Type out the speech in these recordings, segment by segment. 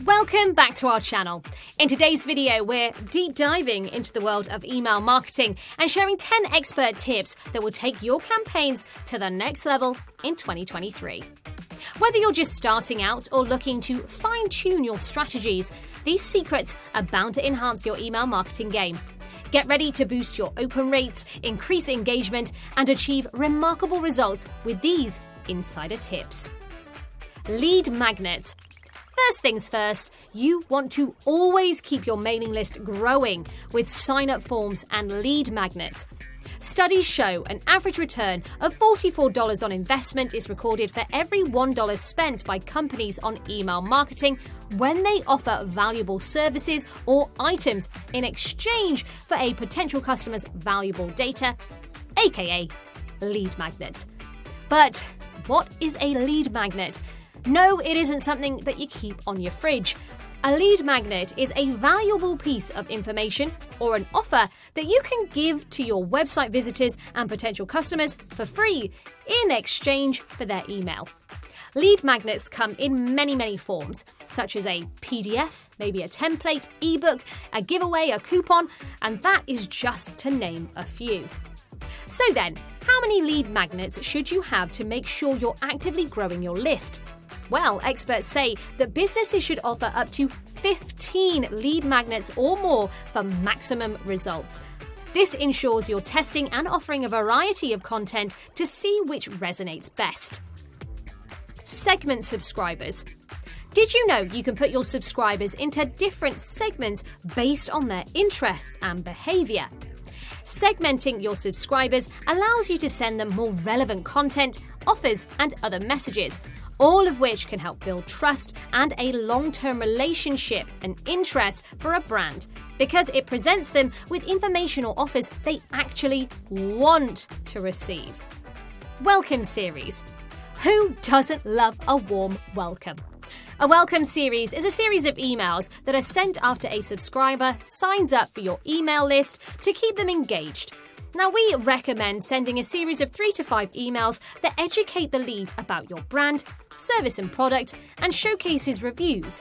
Welcome back to our channel. In today's video, we're deep diving into the world of email marketing and sharing 10 expert tips that will take your campaigns to the next level in 2023. Whether you're just starting out or looking to fine-tune your strategies, these secrets are bound to enhance your email marketing game. Get ready to boost your open rates, increase engagement, and achieve remarkable results with these insider tips. Lead magnets. First things first, you want to always keep your mailing list growing with sign-up forms and lead magnets. Studies show an average return of $44 on investment is recorded for every $1 spent by companies on email marketing when they offer valuable services or items in exchange for a potential customer's valuable data, aka lead magnets. But what is a lead magnet? No, it isn't something that you keep on your fridge. A lead magnet is a valuable piece of information or an offer that you can give to your website visitors and potential customers for free in exchange for their email. Lead magnets come in many forms, such as a PDF, maybe a template, ebook, a giveaway, a coupon, and that is just to name a few. So then, how many lead magnets should you have to make sure you're actively growing your list? Well, experts say that businesses should offer up to 15 lead magnets or more for maximum results. This ensures you're testing and offering a variety of content to see which resonates best. Segment subscribers. Did you know you can put your subscribers into different segments based on their interests and behavior? Segmenting your subscribers allows you to send them more relevant content, offers, and other messages, all of which can help build trust and a long-term relationship and interest for a brand, because it presents them with information or offers they actually want to receive. Welcome series. Who doesn't love a warm welcome? A welcome series is a series of emails that are sent after a subscriber signs up for your email list to keep them engaged. Now, we recommend sending a series of 3 to 5 emails that educate the lead about your brand, service and product, and showcases reviews.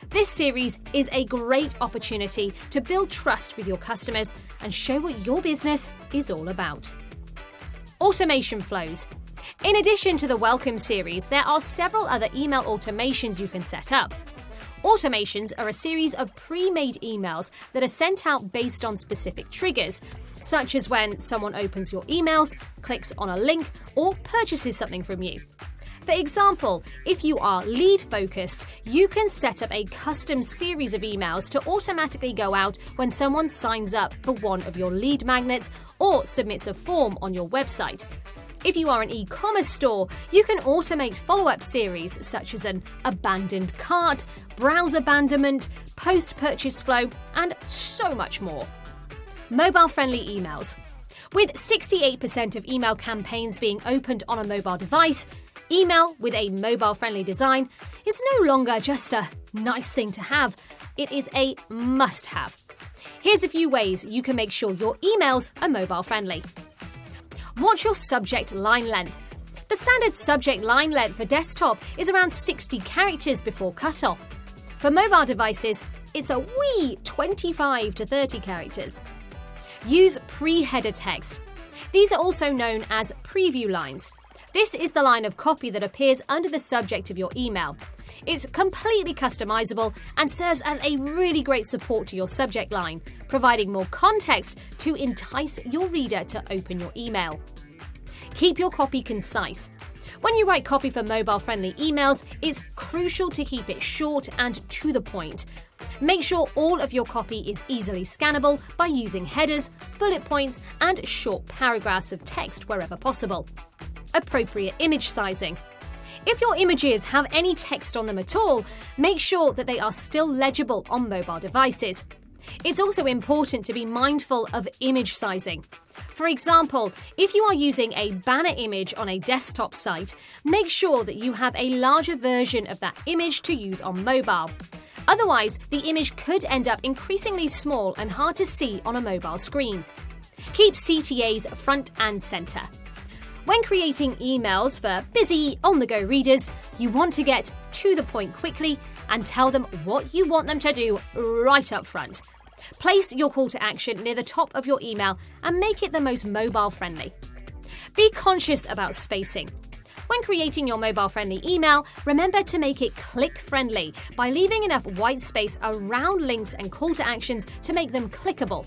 This series is a great opportunity to build trust with your customers and show what your business is all about. Automation flows. In addition to the welcome series, there are several other email automations you can set up. Automations are a series of pre-made emails that are sent out based on specific triggers, such as when someone opens your emails, clicks on a link, or purchases something from you. For example, if you are lead-focused, you can set up a custom series of emails to automatically go out when someone signs up for one of your lead magnets or submits a form on your website. If you are an e-commerce store, you can automate follow-up series such as an abandoned cart, browse abandonment, post-purchase flow, and so much more. Mobile-friendly emails. With 68% of email campaigns being opened on a mobile device, email with a mobile-friendly design is no longer just a nice thing to have, it is a must-have. Here's a few ways you can make sure your emails are mobile-friendly. Watch your subject line length. The standard subject line length for desktop is around 60 characters before cutoff. For mobile devices, it's a wee 25 to 30 characters. Use pre-header text. These are also known as preview lines. This is the line of copy that appears under the subject of your email. It's completely customizable and serves as a really great support to your subject line, providing more context to entice your reader to open your email. Keep your copy concise. When you write copy for mobile-friendly emails, it's crucial to keep it short and to the point. Make sure all of your copy is easily scannable by using headers, bullet points, and short paragraphs of text wherever possible. Appropriate image sizing. If your images have any text on them at all, make sure that they are still legible on mobile devices. It's also important to be mindful of image sizing. For example, if you are using a banner image on a desktop site, make sure that you have a larger version of that image to use on mobile. Otherwise, the image could end up increasingly small and hard to see on a mobile screen. Keep CTAs front and center. When creating emails for busy, on-the-go readers, you want to get to the point quickly and tell them what you want them to do right up front. Place your call to action near the top of your email and make it the most mobile friendly. Be conscious about spacing. When creating your mobile-friendly email, remember to make it click-friendly by leaving enough white space around links and call to actions to make them clickable.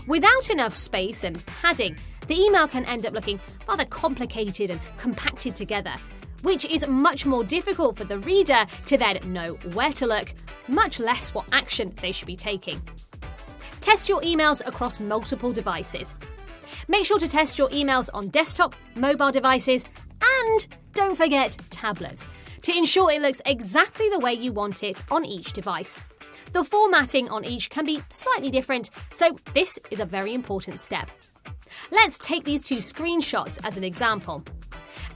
Without enough space and padding, the email can end up looking rather complicated and compacted together, which is much more difficult for the reader to then know where to look, much less what action they should be taking. Test your emails across multiple devices. Make sure to test your emails on desktop, mobile devices, and don't forget tablets, to ensure it looks exactly the way you want it on each device. The formatting on each can be slightly different, so this is a very important step. Let's take these two screenshots as an example.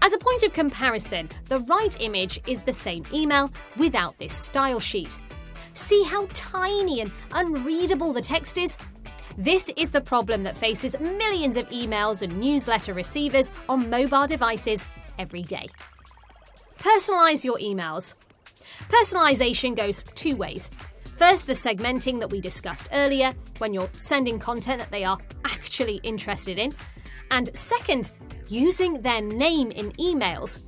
As a point of comparison, the right image is the same email without this style sheet. See how tiny and unreadable the text is? This is the problem that faces millions of emails and newsletter receivers on mobile devices every day. Personalize your emails. Personalization goes two ways. First, the segmenting that we discussed earlier, when you're sending content that they are actually interested in. And second, using their name in emails.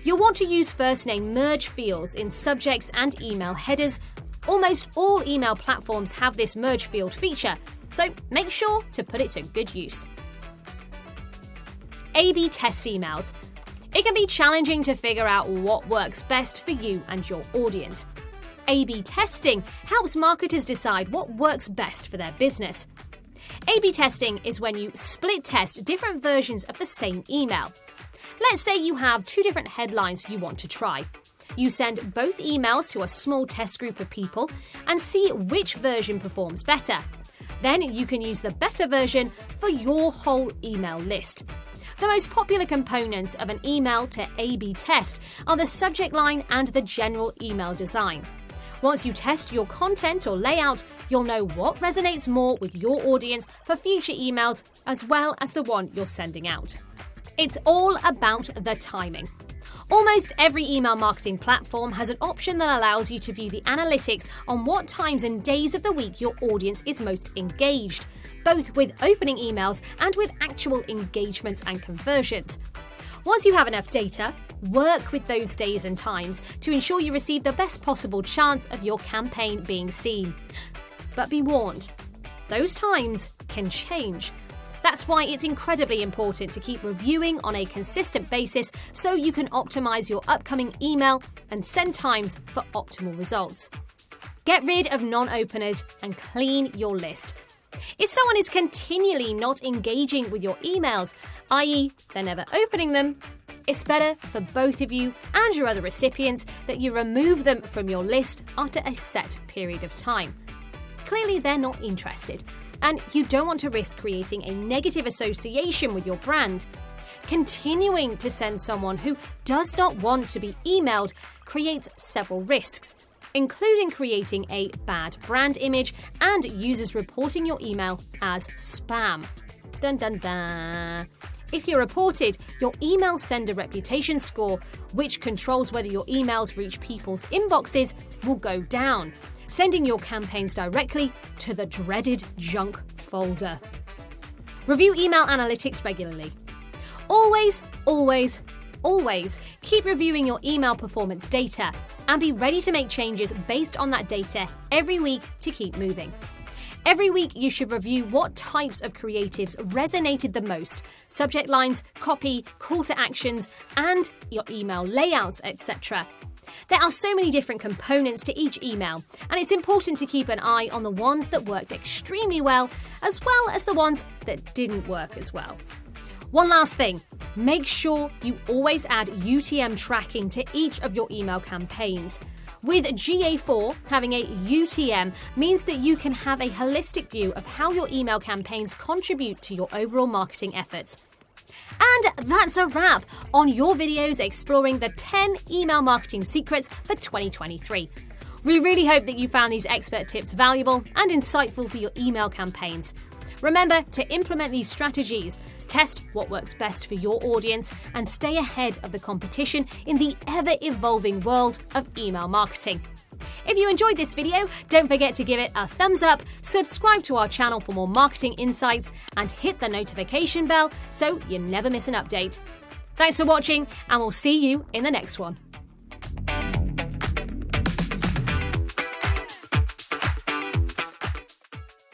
You'll want to use first name merge fields in subjects and email headers. Almost all email platforms have this merge field feature, so make sure to put it to good use. A/B test emails. It can be challenging to figure out what works best for you and your audience. A/B testing helps marketers decide what works best for their business. A/B testing is when you split test different versions of the same email. Let's say you have two different headlines you want to try. You send both emails to a small test group of people and see which version performs better. Then you can use the better version for your whole email list. The most popular components of an email to A/B test are the subject line and the general email design. Once you test your content or layout, you'll know what resonates more with your audience for future emails as well as the one you're sending out. It's all about the timing. Almost every email marketing platform has an option that allows you to view the analytics on what times and days of the week your audience is most engaged, both with opening emails and with actual engagements and conversions. Once you have enough data, work with those days and times to ensure you receive the best possible chance of your campaign being seen. But be warned, those times can change. That's why it's incredibly important to keep reviewing on a consistent basis so you can optimize your upcoming email and send times for optimal results. Get rid of non-openers and clean your list. If someone is continually not engaging with your emails, i.e. they're never opening them, it's better for both of you and your other recipients that you remove them from your list after a set period of time. Clearly they're not interested, and you don't want to risk creating a negative association with your brand. Continuing to send someone who does not want to be emailed creates several risks, including creating a bad brand image and users reporting your email as spam. Dun dun dun. If you're reported, your email sender reputation score, which controls whether your emails reach people's inboxes, will go down, sending your campaigns directly to the dreaded junk folder. Review email analytics regularly. Always keep reviewing your email performance data and be ready to make changes based on that data every week to keep moving. Every week you should review what types of creatives resonated the most, subject lines, copy, call to actions, and your email layouts, etc. There are so many different components to each email, and it's important to keep an eye on the ones that worked extremely well as the ones that didn't work as well. One last thing, make sure you always add UTM tracking to each of your email campaigns. With GA4, having a UTM means that you can have a holistic view of how your email campaigns contribute to your overall marketing efforts. And that's a wrap on your videos exploring the 10 email marketing secrets for 2023. We really hope that you found these expert tips valuable and insightful for your email campaigns. Remember to implement these strategies, test what works best for your audience, and stay ahead of the competition in the ever-evolving world of email marketing. If you enjoyed this video, don't forget to give it a thumbs up, subscribe to our channel for more marketing insights, and hit the notification bell so you never miss an update. Thanks for watching, and we'll see you in the next one.